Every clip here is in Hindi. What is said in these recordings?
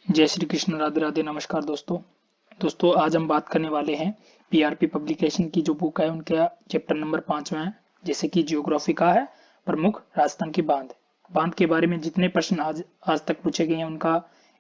जय श्री कृष्ण, राधे राधे, नमस्कार दोस्तों आज हम बात करने वाले हैं पीआरपी पब्लिकेशन की जो बुक है उनका चैप्टर नंबर 5 में है, जैसे कि जियोग्राफी का है प्रमुख राजस्थान की बांध के बारे में जितने प्रश्न आज तक पूछे गए हैं उनका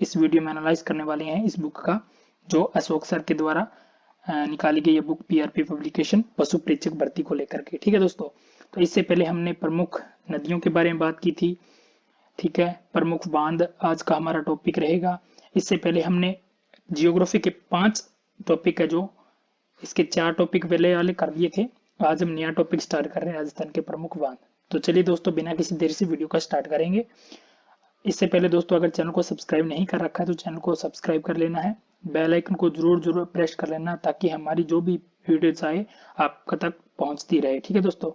इस वीडियो में एनालाइज करने वाले हैं। इस बुक का जो अशोक सर के द्वारा निकाली गई ये बुक पीआरपी पब्लिकेशन पशु प्रेक्षक भर्ती को लेकर के। ठीक है दोस्तों, तो इससे पहले हमने प्रमुख नदियों के बारे में बात की थी। ठीक है, प्रमुख बांध आज का हमारा टॉपिक रहेगा। इससे पहले हमने जियोग्राफी के 5 टॉपिक है जो इसके 4 टॉपिक पहले वाले कर दिए थे। आज हम नया टॉपिक स्टार्ट कर रहे हैं, राजस्थान के प्रमुख बांध। तो चलिए दोस्तों, बिना किसी देर से वीडियो का स्टार्ट करेंगे। इससे पहले दोस्तों, अगर चैनल को सब्सक्राइब नहीं कर रखा है तो चैनल को सब्सक्राइब कर लेना है, बेल आइकन को जरूर प्रेस कर लेना ताकि हमारी जो भी वीडियोस आए आपका तक पहुंचती रहे। ठीक है दोस्तों,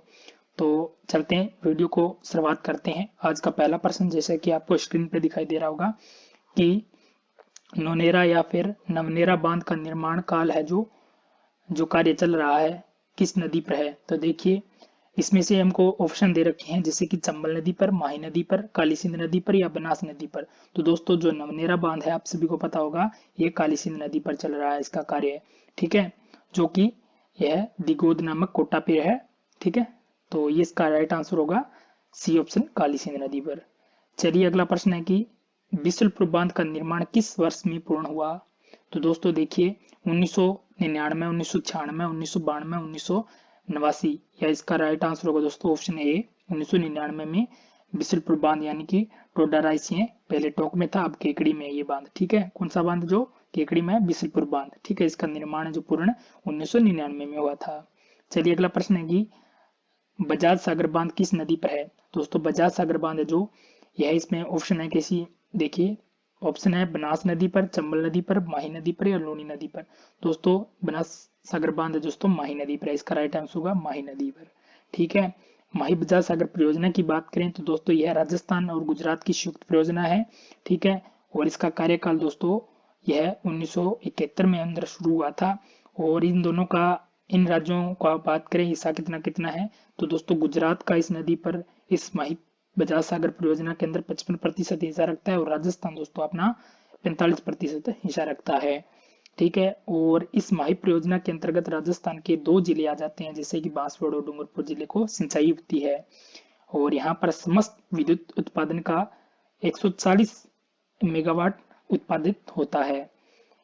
तो चलते हैं वीडियो को शुरुआत करते हैं। आज का पहला प्रश्न जैसे कि आपको स्क्रीन पे दिखाई दे रहा होगा कि नौनेरा या फिर नवनेरा बांध का निर्माण काल है जो कार्य चल रहा है किस नदी पर है। तो देखिए, इसमें से हमको ऑप्शन दे रखे हैं जैसे कि चंबल नदी पर, माही नदी पर, काली सिंध नदी पर या बनास नदी पर। तो दोस्तों, जो नवनेरा बांध है आप सभी को पता होगा ये काली सिंध नदी पर चल रहा है इसका कार्य। ठीक है, जो कि यह दिगोद नामक कोटा पे है। ठीक है, तो ये इसका राइट आंसर होगा सी ऑप्शन, काली सिंध नदी पर। चलिए अगला प्रश्न है कि बिसलपुर बांध का निर्माण किस वर्ष में पूर्ण हुआ। तो दोस्तों देखिए, 1999, 1996, 1992, 1989 या इसका राइट आंसर होगा दोस्तों ऑप्शन ए, 1999 में बिसलपुर बांध यानी कि टोडाराइसिये पहले टोंक में था, अब केकड़ी में ये बांध। ठीक है, कौन सा बांध जो केकड़ी में है, बिसलपुर बांध। ठीक है, इसका निर्माण जो पूर्ण 1999 में हुआ था। चलिए अगला प्रश्न है कि बजाज सागर बांध किस नदी पर है। दोस्तों बजाज सागर बांध है जो यह इसमें ऑप्शन है कैसी, देखिए ऑप्शन है बनास नदी पर, चंबल नदी पर, माही नदी पर या लूनी नदी पर। दोस्तों बनास सागर बांध है दोस्तों माही नदी पर, इसका राइट आंसर होगा माही नदी पर। ठीक है, माही बजाज सागर परियोजना की बात करें तो दोस्तों यह राजस्थान और गुजरात की संयुक्त परियोजना है। ठीक है, और इसका कार्यकाल दोस्तों यह 1971 में अंदर शुरू हुआ था। और इन राज्यों का बात करें हिस्सा कितना कितना है, तो दोस्तों गुजरात का इस नदी पर इस माही बजाज सागर परियोजना के अंदर 55% हिस्सा रखता है और राजस्थान दोस्तों अपना 45% हिस्सा रखता है। ठीक है, और इस माही परियोजना के अंतर्गत राजस्थान के 2 जिले आ जाते हैं जैसे कि बांसवाड़ा और डूंगरपुर जिले को सिंचाई होती है। और यहाँ पर समस्त विद्युत उत्पादन का 140 मेगावाट उत्पादित होता है।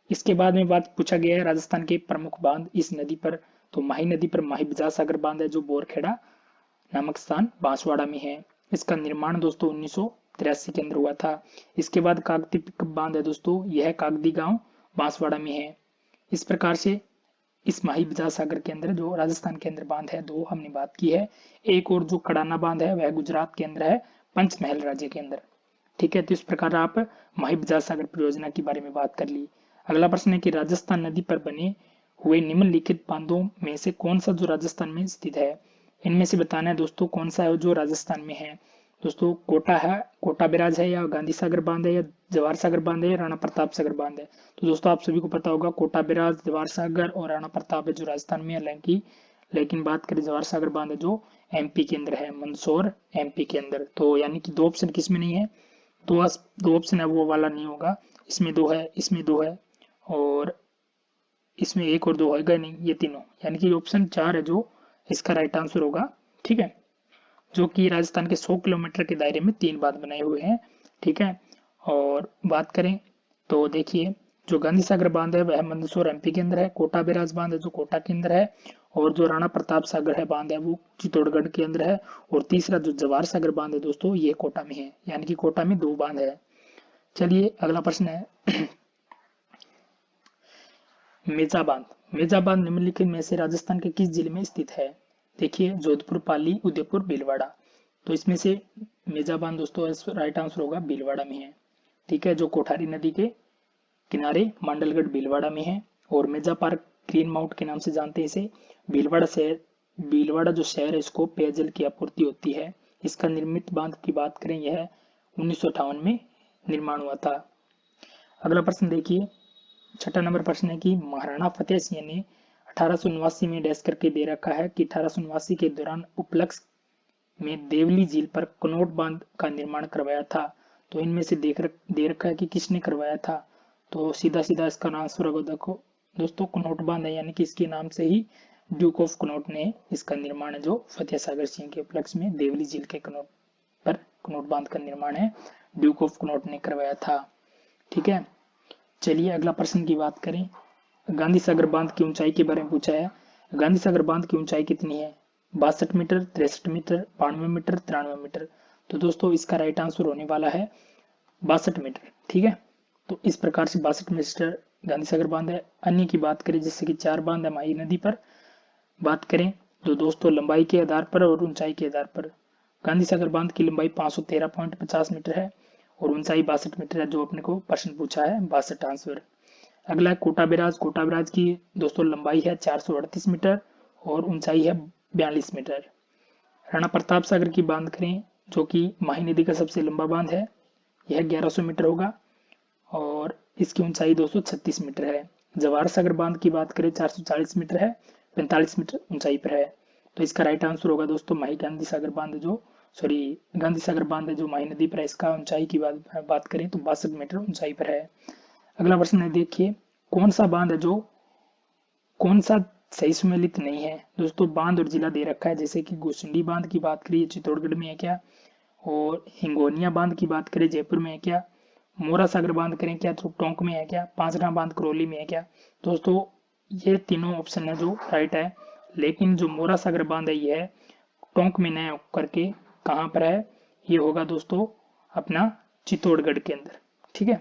इसके बाद में बात पूछा गया है राजस्थान के प्रमुख बांध इस नदी पर। तो माही नदी पर माही बजाज सागर बांध है जो बोरखेड़ा नामक स्थान बांसवाड़ा में है। इसका निर्माण दोस्तों 1983 के अंदर हुआ था। इसके बाद कागती बांध है दोस्तों, यह कागदी गांव बांसवाड़ा में है। इस प्रकार से इस माही बजाज सागर के अंदर जो राजस्थान के अंदर बांध है 2 हमने बात की है। एक और जो कड़ाना बांध है वह गुजरात के अंदर है, पंचमहल राज्य के अंदर। ठीक है, तो इस प्रकार आप माही बजाज सागर परियोजना के बारे में बात कर ली। अगला प्रश्न है कि राजस्थान नदी पर बने हुए निम्नलिखित बांधों में से कौन सा जो राजस्थान में स्थित है। इनमें से बताना है दोस्तों कौन सा है जो राजस्थान में है। दोस्तों कोटा है, कोटा बैराज है या गांधी सागर बांध है या जवाहर सागर बांध है या राणा प्रताप सागर बांध है। तो दोस्तों आप सभी को पता होगा कोटा बैराज, जवाहर सागर और राणा प्रताप है जो राजस्थान में है। लेकिन बात करें जवाहर सागर बांध है जो एमपी के अंदर है, मंदसौर एमपी के अंदर। तो यानी कि 2 ऑप्शन किसमें नहीं है, दो ऑप्शन है वो वाला नहीं होगा। इसमें 2 है, इसमें 2 है और इसमें 1 और 2 होगा नहीं, ये तीनों यानी कि ऑप्शन 4 है जो इसका राइट आंसर होगा। ठीक है, जो कि राजस्थान के 100 किलोमीटर के दायरे में 3 बांध बनाए हुए हैं। ठीक है, और बात करें तो देखिए जो गांधी सागर बांध है वह मंदसौर एमपी के अंदर है, कोटा बैराज बांध है जो कोटा के अंदर है, और जो राणा प्रताप सागर है बांध है वो चित्तौड़गढ़ के अंदर है, और तीसरा जो जवाहर सागर बांध है दोस्तों ये कोटा में है, यानी कि कोटा में 2 बांध है। चलिए अगला प्रश्न है मेजा बांध। मेजा बांध निम्नलिखित में से राजस्थान के किस जिले में स्थित है। देखिए जोधपुर, पाली, उदयपुर, भीलवाड़ा। तो इसमें से मेजा बांध दोस्तों राइट आंसर होगा भीलवाड़ा में है। ठीक है, जो कोठारी नदी के किनारे मांडलगढ़ भीलवाड़ा में है। और मेजा पार्क ग्रीन माउंट के नाम से जानते हैं इसे। भीलवाड़ा जो शहर है इसको पेयजल की आपूर्ति होती है। इसका निर्मित बांध की बात करें यह 1958 में निर्माण हुआ था। अगला प्रश्न देखिए, 6ठा नंबर प्रश्न है कि महाराणा फतेह सिंह ने 1889 में डैश करके दे रखा है कि 1889 के दौरान उपलक्ष्य में देवली झील पर कनोट बांध का निर्माण करवाया था। तो इनमें से दे रखा है कि किसने करवाया था। तो सीधा सीधा इसका आंसर होगा, देखो दोस्तों कनौट बांध है, यानी कि इसके नाम से ही ड्यूक ऑफ कनौट ने इसका निर्माण है, जो फतेह सागर सिंह के उपलक्ष्य में देवली झील के कनौट पर कनौट बांध का निर्माण है ड्यूक ऑफ कनौट ने करवाया था। ठीक है, चलिए अगला प्रश्न की बात करें। गांधी सागर बांध की ऊंचाई के बारे में पूछा है। गांधी सागर बांध की ऊंचाई कितनी है? 62 मीटर, 63 मीटर, 92 मीटर, 93 मीटर। तो दोस्तों इसका राइट आंसर होने वाला है 62 मीटर। ठीक है, तो इस प्रकार से 62 मीटर गांधी सागर बांध है। अन्य की बात करें जैसे कि 4 बांध है माही नदी पर, बात करें तो दोस्तों लंबाई के आधार पर और ऊंचाई के आधार पर गांधी सागर बांध की लंबाई 513.50 मीटर है और ऊंचाई 62 मीटर है, जो अपने को प्रश्न पूछा है 62 आंसर। अगला है कोटा बैराज। कोटा बैराज की दोस्तों लंबाई है 438 मीटर और ऊंचाई है 42 मीटर। राणा प्रताप सागर की बांध करें जो कि माही नदी का सबसे लंबा बांध है, यह 1100 मीटर होगा और इसकी ऊंचाई 236 मीटर है। जवाहर सागर बांध की बात करें 440 मीटर है, 45 मीटर ऊंचाई पर है। तो इसका राइट आंसर होगा दोस्तों माही गांधी सागर बांध जो गांधी सागर बांध है जो माही नदी पर है, इसका ऊंचाई की बात करें तो 62 मीटर ऊंचाई पर है। अगला प्रश्न है, देखिए कौन सा बांध है जो कौन सा सही सुमेलित नहीं है? दोस्तों बांध और जिला दे रखा है, जैसे कि गोसुंडी बांध की बात करिए चित्तौड़गढ़ में है क्या, और हिंगोनिया बांध की बात करें जयपुर में है क्या, मोरा सागर बांध करें क्या तो टोंक में है क्या, पांचना बांध करौली में है क्या। दोस्तों ये तीनों ऑप्शन है जो राइट है, लेकिन जो मोरा सागर बांध है यह टोंक में न करके कहाँ पर है, ये होगा दोस्तों अपना चित्तौड़गढ़ के अंदर। ठीक है,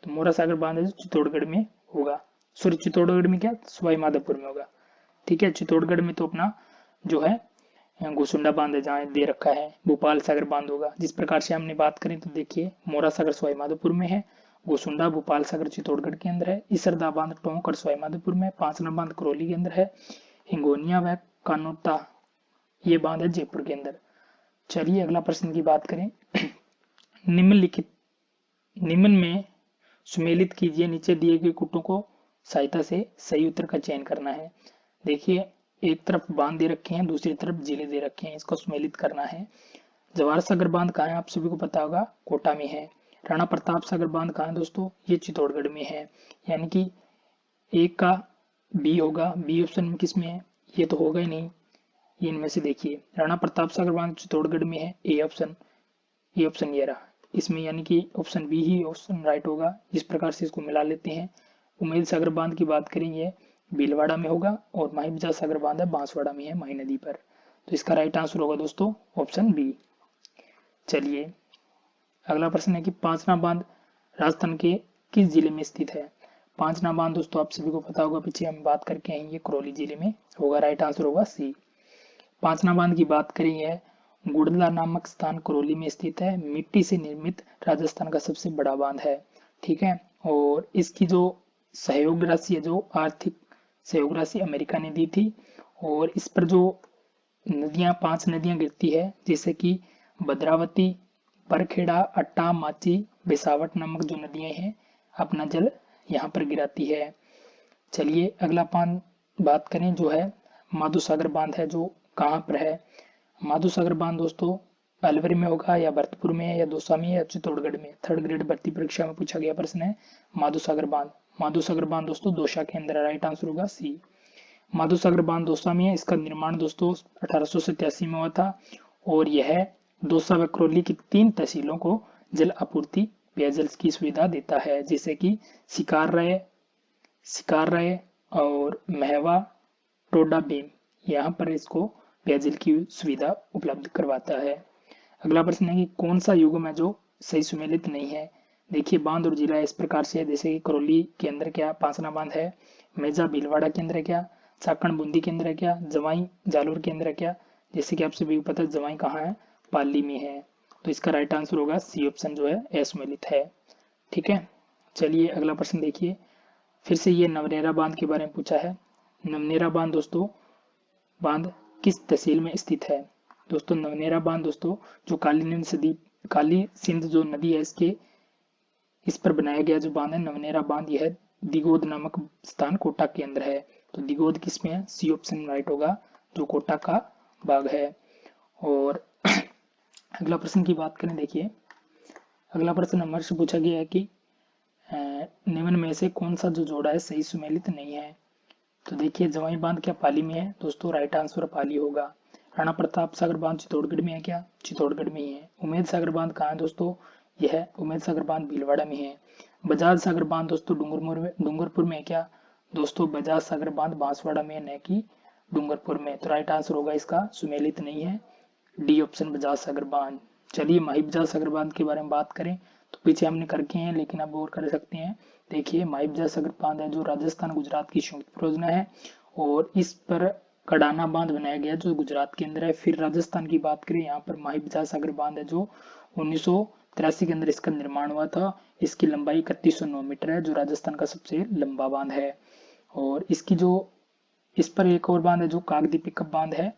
तो मोरा सागर बांध है जो चित्तौड़गढ़ में होगा, सॉरी चित्तौड़गढ़ में क्या सवाई माधोपुर में होगा। ठीक है, चित्तौड़गढ़ में तो अपना जो है गोसुंडा बांध है जहाँ दे रखा है, भोपाल सागर बांध होगा। जिस प्रकार से हमने बात करें तो देखिए मोरा सागर सवाई माधोपुर में है, गोसुंडा भोपाल सागर चित्तौड़गढ़ के अंदर है, इसरदा बांध टोंक और सवाई माधोपुर में, पांचना बांध करौली के अंदर है, हिंगोनिया व कानोता ये बांध है जयपुर के अंदर। चलिए अगला प्रश्न की बात करें। निम्न में सुमेलित कीजिए, नीचे दिए गए कुटों को सहायता से सही उत्तर का चयन करना है। देखिए एक तरफ बांध दे रखे हैं, दूसरी तरफ जिले दे रखे हैं, इसको सुमेलित करना है। जवाहर सागर बांध कहाँ है आप सभी को पता होगा, कोटा में है। राणा प्रताप सागर बांध कहाँ है दोस्तों, ये चित्तौड़गढ़ में है, यानी कि एक का बी होगा। बी ऑप्शन में किस में है, ये तो होगा ही नहीं, ये इनमें से देखिए राणा प्रताप सागर बांध चित्तौड़गढ़ में है, ए ऑप्शन ये रहा इसमें, यानी कि ऑप्शन बी ही ऑप्शन राइट होगा। जिस प्रकार से इसको मिला लेते हैं। उमेद सागर बांध की बात करेंगे भीलवाड़ा में होगा और माहीबजा सागर बांध है बांसवाड़ा में है माही नदी पर। तो इसका राइट आंसर होगा दोस्तों ऑप्शन बी। चलिए अगला प्रश्न है कि पांचना बांध राजस्थान के किस जिले में स्थित है? पांचना बांध दोस्तों आप सभी को पता होगा, पीछे हम बात करके आएंगे, करौली जिले में होगा, राइट आंसर होगा सी। पांचना बांध की बात करेंगे गुड़ला नामक स्थान करौली में स्थित है, मिट्टी से निर्मित राजस्थान का सबसे बड़ा बांध है। ठीक है, और इसकी जो सहयोग राशि है, जो आर्थिक सहयोग राशि अमेरिका ने दी थी, और इस पर जो नदियां 5 नदियां गिरती है, जैसे कि भद्रावती, बरखेड़ा, अट्टा, माची, बेसावट नामक जो नदियां हैं अपना जल यहाँ पर गिराती है। चलिए अगला बात करें जो है माधोसागर बांध है, जो कहाँ पर है? माधोसागर बांध दोस्तों अलवर में होगा या भरतपुर में या दौसा में या चित्तौड़गढ़ में। 3rd ग्रेड भर्ती परीक्षा में पूछा गया प्रश्न है माधोसागर बांध। माधोसागर बांध दोस्तों दौसा के अंदर, राइट आंसर होगा सी। माधोसागर बांध दौसा में है, इसका निर्माण दोस्तों 1887 में हुआ था और यह दौसा व करौली की 3 तहसीलों को जल आपूर्ति पेयजल की सुविधा देता है, जैसे कि सिकारराय और महवा, टोडा बेम, यहाँ पर इसको पेयजल की सुविधा उपलब्ध करवाता है। अगला प्रश्न है कि कौन सा युग्म है जो सही सुमेलित नहीं है? देखिए बांध और जिला इस प्रकार से है, जैसे कि करौली के अंदर क्या पांचना बांध है, मेजा भीलवाड़ा के अंदर है क्या, चाकण बूंदी के अंदर है क्या, जवाई जालोर के अंदर है क्या। जैसे कि आप सभी को पता है जवाई कहाँ है, पाली में है। तो इसका राइट आंसर होगा सी ऑप्शन जो है असुमेलित है। ठीक है, चलिए अगला प्रश्न देखिए, फिर से ये नवनेरा बांध के बारे में पूछा है। नवनेरा बांध दोस्तों बांध किस तहसील में स्थित है? दोस्तों नवनेरा बांध दोस्तों जो काली सिंध जो नदी है इसके इस पर बनाया गया जो बांध है नवनेरा बांध, यह दिगोद नामक स्थान कोटा के अंदर है। तो दिगोद किस में है, सी ऑप्शन राइट होगा, जो कोटा का भाग है। और अगला प्रश्न की बात करें, देखिए अगला प्रश्न हमारे से पूछा गया है कि निम्न में से कौन सा जो जोड़ा है सही सुमेलित नहीं है? तो देखिए जवाई बांध क्या पाली में है? दोस्तों राइट आंसर पाली होगा। राणा प्रताप सागर बांध चित्तौड़गढ़ में है क्या? चित्तौड़गढ़ में ही है। उमेद सागर बांध कहाँ है दोस्तों? यह उमेद सागर बांध भीलवाड़ा में है। बजाज सागर बांध दोस्तों डूंगरपुर में है क्या? दोस्तों बजाज सागर बांध बांसवाड़ा में, न कि डूंगरपुर में। तो राइट आंसर होगा इसका सुमेलित नहीं है, डी ऑप्शन बजाज सागर बांध। चलिए माही बजाज सागर बांध के बारे में बात करें तो पीछे हमने करके हैं, लेकिन अब और कर सकते हैं। देखिए माही बजाज सागर बांध है जो राजस्थान गुजरात की संयुक्त परियोजना है, और इस पर कडाना बांध बनाया गया जो गुजरात के अंदर है। फिर राजस्थान की बात करें, यहाँ पर माही बजाज सागर बांध है जो 1983 के अंदर इसका निर्माण हुआ था। इसकी लंबाई 3109 मीटर है, जो राजस्थान का सबसे लंबा बांध है। और इसकी जो इस पर एक और बांध है जो कागदी पिकअप बांध है।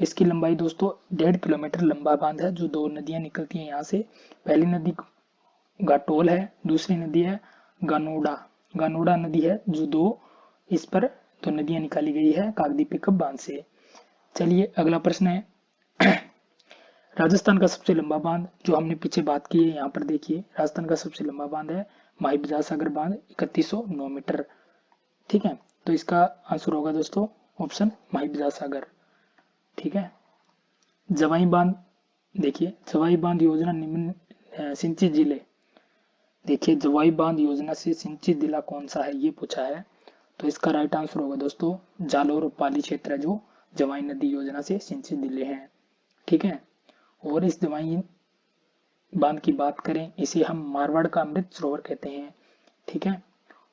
इसकी लंबाई दोस्तों 1.5 किलोमीटर लंबा बांध है, जो 2 नदियां निकलती हैं यहाँ से। पहली नदी घाटोल है, दूसरी नदी है गानोड़ा नदी है, जो इस पर 2 नदियां निकाली गई है कागदी पिकअप बांध से। चलिए अगला प्रश्न है राजस्थान का सबसे लंबा बांध, जो हमने पीछे बात की है। यहाँ पर देखिए राजस्थान का सबसे लंबा बांध है माही बजाज सागर बांध 3109 मीटर। ठीक है, तो इसका आंसर होगा दोस्तों ऑप्शन माही बजाज सागर। ठीक है, जवाई बांध देखिए जवाई बांध योजना निम्न सिंचित जिले, देखिए जवाई बांध योजना से सिंचित जिला कौन सा है ये पूछा है। तो इसका राइट आंसर होगा दोस्तों जालोर और पाली क्षेत्र है जो जवाई नदी योजना से सिंचित जिले हैं। ठीक है, और इस जवाई बांध की बात करें, इसे हम मारवाड़ का अमृत सरोवर कहते हैं। ठीक है,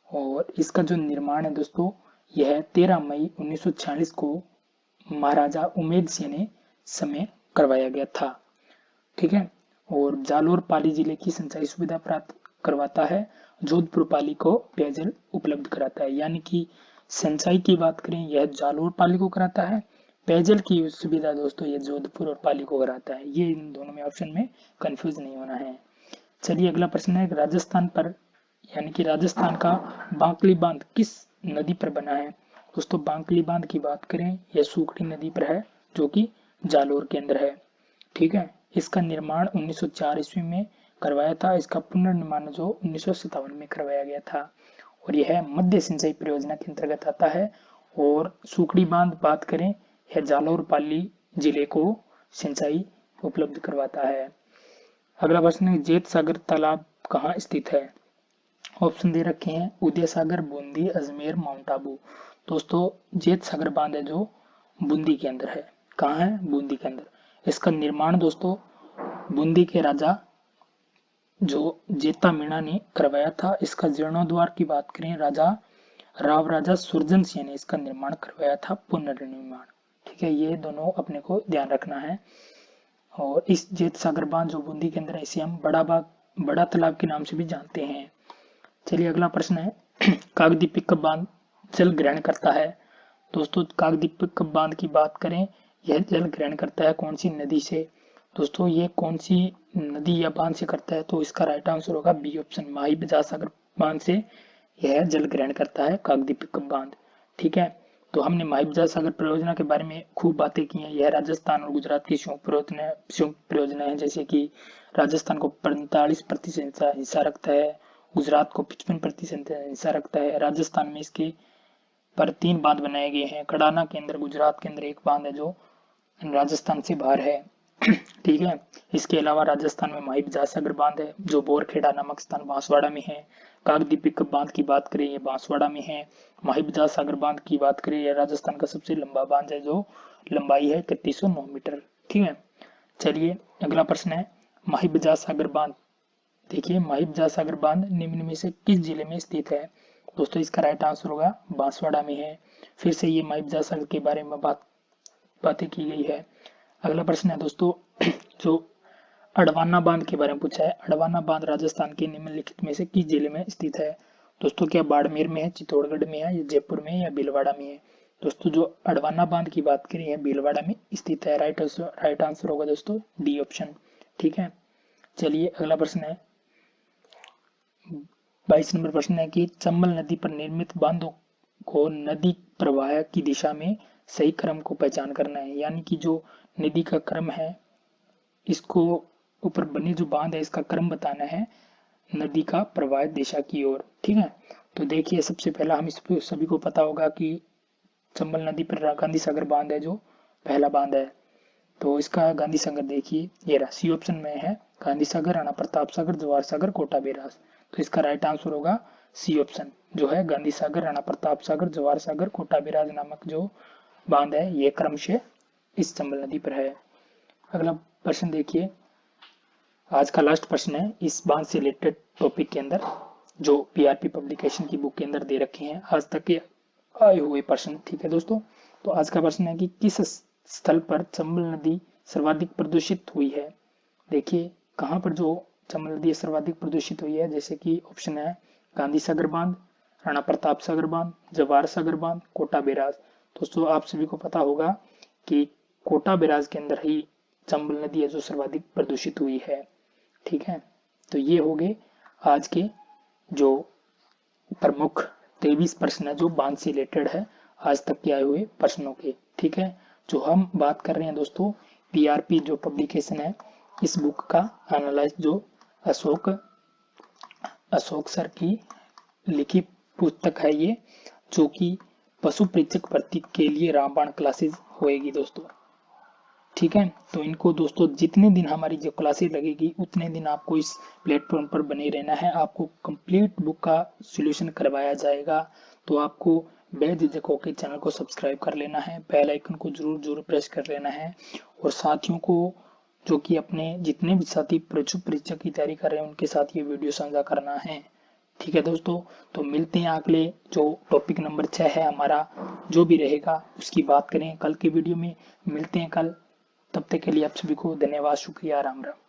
और इसका जो निर्माण है दोस्तों यह 13 मई 1946 को महाराजा उमेद सिंह ने समय करवाया गया था। ठीक है, और जालोर पाली जिले की सिंचाई सुविधा प्राप्त करवाता है, जोधपुर पाली को पेयजल उपलब्ध कराता है। यानी कि सिंचाई की बात करें यह जालोर पाली को कराता है, पेयजल की सुविधा दोस्तों ये जोधपुर और पाली को कराता है। ये इन दोनों में ऑप्शन में कंफ्यूज नहीं होना है। चलिए अगला प्रश्न है राजस्थान पर यानी कि राजस्थान का बांकली बांध किस नदी पर बना है? दोस्तों बांकली बांध की बात करें यह सूखड़ी नदी पर है, जो कि जालोर के अंदर है। ठीक है, इसका निर्माण 1904 ईस्वी में करवाया था। इसका पुनर्निर्माण जो 1957 में करवाया गया था, और यह मध्य सिंचाई परियोजना के अंतर्गत आता है। और सूखड़ी बांध बात करें यह जालोर पाली जिले को सिंचाई उपलब्ध करवाता है। अगला प्रश्न है जेत सागर तालाब कहाँ स्थित है? ऑप्शन दे रखे हैं उदय सागर, बूंदी, अजमेर, माउंट आबू। दोस्तों जेत सागर बांध है जो बूंदी के अंदर है। कहाँ है? बूंदी के अंदर। इसका निर्माण दोस्तों बूंदी के राजा जो जेता मीणा ने करवाया था। इसका जीर्णोद्वार की बात करें राजा सुरजन सिंह ने इसका निर्माण करवाया था, पुनर्निर्माण। ठीक है, ये दोनों अपने को ध्यान रखना है। और इस जेत सागर बांध जो बूंदी के अंदर है इसे हम बड़ा तालाब के नाम से भी जानते हैं। चलिए अगला प्रश्न है कागदी पिकअप बांध जल ग्रहण करता है। दोस्तों कागदी पिकअप बांध की बात करें यह जल ग्रहण करता है कौन सी नदी से? दोस्तों ये कौन सी नदी या बांध से करता है? तो इसका राइट आंसर होगा बी ऑप्शन माही बजाज सागर बांध से यह जल ग्रहण करता है कागदी पिकअप बांध। ठीक है, तो हमने माही बजाज सागर परियोजना के बारे में खूब बातें की हैं। यह राजस्थान और गुजरात की संयुक्त परियोजना है, जैसे कि राजस्थान को 45% हिस्सा रखता है, गुजरात को 55% हिस्सा रखता है। राजस्थान में इसके पर 3 बांध बनाए गए हैं, कडाना के अंदर गुजरात के अंदर एक बांध है जो राजस्थान से बाहर है। ठीक है, इसके अलावा राजस्थान में माही बजाज सागर बांध है जो बोरखेड़ा नामक स्थान बांसवाड़ा में है। कागदी पिकअप बांध की बात करें ये बांसवाड़ा में है। माही बजाज सागर बांध की बात करें यह राजस्थान का सबसे लंबा बांध है जो लंबाई है 3109 मीटर। ठीक है, चलिए अगला प्रश्न है माही बजाज सागर बांध। देखिए माही बजाज सागर बांध निम्न में से किस जिले में स्थित है? दोस्तों इसका राइट आंसर होगा बांसवाड़ा में है। फिर से ये माही बजाज सागर के बारे में बातें की गई है। अगला प्रश्न है दोस्तों जो अडवाना बांध के बारे में पूछा है। अडवाना बांध राजस्थान के निम्नलिखित में से किस जिले में स्थित है? दोस्तों क्या बाड़मेर में है, चित्तौड़गढ़ में है, या जयपुर में, या भीलवाड़ा में है? दोस्तों जो अडवाना बांध की बात करें है भीलवाड़ा में स्थित है। राइट आंसर होगा दोस्तों डी ऑप्शन। ठीक है, चलिए अगला प्रश्न है 22 नंबर प्रश्न है कि चंबल नदी पर निर्मित बांधों को नदी प्रवाह की दिशा में सही क्रम को पहचान करना है। यानी कि जो नदी का क्रम है इसको ऊपर बनी जो बांध है इसका क्रम बताना है नदी का प्रवाह दिशा की ओर। ठीक है, तो देखिए सबसे पहला हम इस सभी को पता होगा कि चंबल नदी पर गांधी सागर बांध है जो पहला बांध है। तो इसका गांधी सागर देखिए ये रहा, सी ऑप्शन में है गांधी सागर, राणा प्रताप सागर, जवाहर सागर, कोटा बैराज। तो इसका राइट आंसर होगा सी ऑप्शन जो है गांधी सागर, राणा प्रताप सागर, जवाहर सागर, कोटा बैराज नामक जो बांध है ये क्रमशः इस चंबल नदी पर है। अगला प्रश्न देखिए, आज का लास्ट प्रश्न है इस बांध से रिलेटेड टॉपिक के अंदर जो पीआरपी पब्लिकेशन की बुक के अंदर दे रखे हैं आज तक के आए हुए प्रश्न। ठीक है दोस्तों, तो आज का प्रश्न है कि किस स्थल पर चंबल नदी सर्वाधिक प्रदूषित हुई है। देखिए कहाँ पर जो चंबल नदी सर्वाधिक प्रदूषित हुई है, जैसे कि ऑप्शन है गांधी सागर बांध, राणा प्रताप सागर बांध, जवाहर सागर बांध, कोटा बैराज। दोस्तों आप सभी को पता होगा कि कोटा बैराज के अंदर ही चंबल नदी है जो सर्वाधिक प्रदूषित हुई है। ठीक है, तो ये हो गए आज के जो प्रमुख 23 प्रश्न है जो बांध से रिलेटेड है आज तक के आए हुए प्रश्नों के। ठीक है, जो हम बात कर रहे हैं दोस्तों पीआरपी जो पब्लिकेशन है इस बुक का एनालाइज जो अशोक सर की लिखी पुस्तक है ये, जो कि पशु परीक्षक भर्ती के लिए रामबाण क्लासेस होएगी दोस्तों। ठीक है, तो इनको दोस्तों जितने दिन हमारी जो क्लासेस लगेगी उतने दिन आपको इस प्लेटफॉर्म पर बने रहना है। आपको कंप्लीट बुक का सॉल्यूशन करवाया जाएगा। तो आपको बेझिझक होकर चैनल को सब्सक्राइब कर लेना है, बेल आइकन को जरूर प्रेस कर लेना है और साथियों को जो कि अपने जितने भी साथी पशु परीक्षा की तैयारी कर रहे हैं उनके साथ ये वीडियो साझा करना है। ठीक है दोस्तों, तो मिलते हैं अगले जो टॉपिक नंबर 6 है हमारा जो भी रहेगा उसकी बात करें कल के वीडियो में। मिलते हैं कल, तब तक के लिए आप सभी को धन्यवाद, शुक्रिया, राम राम।